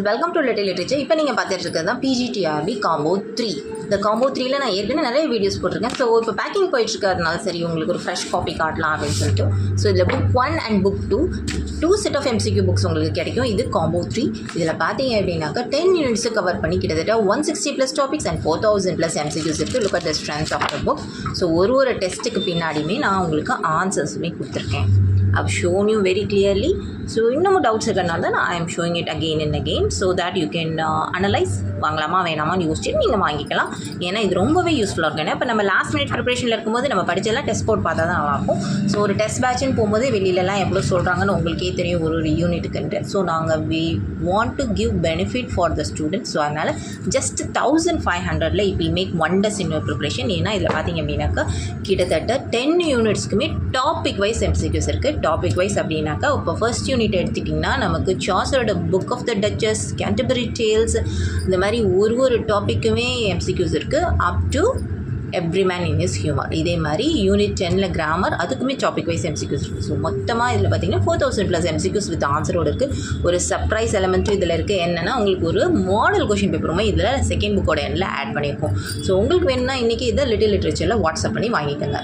Welcome to little literature. இப்போ நீங்கள் பார்த்துட்டு இருக்கிறது தான் பிஜிடிஆர்பி காம்போ 3. இந்த காம்போ 3ல நான் ஏற்கனவே நிறைய வீடியோஸ் போட்டிருக்கேன். ஸோ இப்போ பேக்கிங் போயிட்டுருக்கிறதுனால சரி உங்களுக்கு ஒரு ஃப்ரெஷ் காப்பி காட்டலாம் அப்படின்னு சொல்லிட்டு. ஸோ இதில் book 1 and book 2 set of MCQ books உங்களுக்கு கிடைக்கும். இது காம்போ 3. இதில் பார்த்தீங்க அப்படின்னாக்கா 10 யூனிட்ஸு கவர் பண்ணி கிட்டத்தட்ட 160+ டாபிக்ஸ் அண்ட் 4000+ எம்சிக்யூஸ் இருக்குது. Look at the strength of the book. So ஒரு டெஸ்ட்டுக்கு பின்னாடியுமே நான் உங்களுக்கு ஆன்சர்ஸுமே கொடுத்துருக்கேன். I've shown you very clearly. So இன்னமும் டவுட்ஸ் இருக்கிறனால தான் I am showing it again and again so that you can analyze வாங்கலாமா வேணாமான்னு யோசிச்சுட்டு நீங்கள் வாங்கிக்கலாம். ஏன்னா இது ரொம்பவே யூஸ்ஃபுல்லாக இருக்கும். ஏன்னா இப்போ நம்ம லாஸ்ட் மினிட் ப்ரிப்பரேஷனில் இருக்கும்போது நம்ம படிச்செல்லாம் டெஸ்ட் போர்ட் பார்த்தா தான் நல்லாயிருக்கும். ஸோ ஒரு டெஸ்ட் பேட்ச்னு போகும்போது வெளியிலலாம் எவ்வளோ சொல்கிறாங்கன்னு உங்களுக்கே தெரியும் ஒரு யூனிட்டுக்குன்ட்டு. ஸோ நாங்கள் we want to give benefit for the students. So அதனால் just 1500 it will make wonders in your preparation. ஏன்னா இதில் பார்த்தீங்க அப்படின்னாக்கா கிட்டத்தட்ட 10 யூனிட்ஸ்க்குமே டாபிக் வைஸ் எம்சிக்யூஸ் இருக்குது. டாபிக் வைஸ் அப்படின்னாக்கா இப்போ ஃபர்ஸ்ட் யூனிட் எடுத்துட்டிங்கன்னா நமக்கு சாசரோட book of the Duchess, Canterbury Tales, இந்த மாதிரி ஒரு டாப்பிக்குமே எம்சிக்யூஸ் இருக்குது. Up to every man in his humour. இதே மாதிரி யூனிட் 10ல் கிராமர், அதுக்குமே டாபிக் வைஸ் எம்சிக்யூஸ் இருக்குது. ஸோ மொத்தமாக இதில் பார்த்தீங்கன்னா 4000+ எம்சிக்யூஸ் வித் ஆன்சரோடு இருக்குது. ஒரு சர்ப்ரைஸ் எலமெண்ட்டும் இதில் இருக்குது. என்னென்னா உங்களுக்கு ஒரு மாடல் கொஷின் பேப்பருமே இதில் செகண்ட் புக்கோட எண்ணில் ஆட் பண்ணியிருக்கோம். ஸோ உங்களுக்கு வேணும்னா இன்றைக்கி இதை லிட்டில் லிட்ரேச்சரில் வாட்ஸ்அப் பண்ணி வாங்கிக்கோங்க.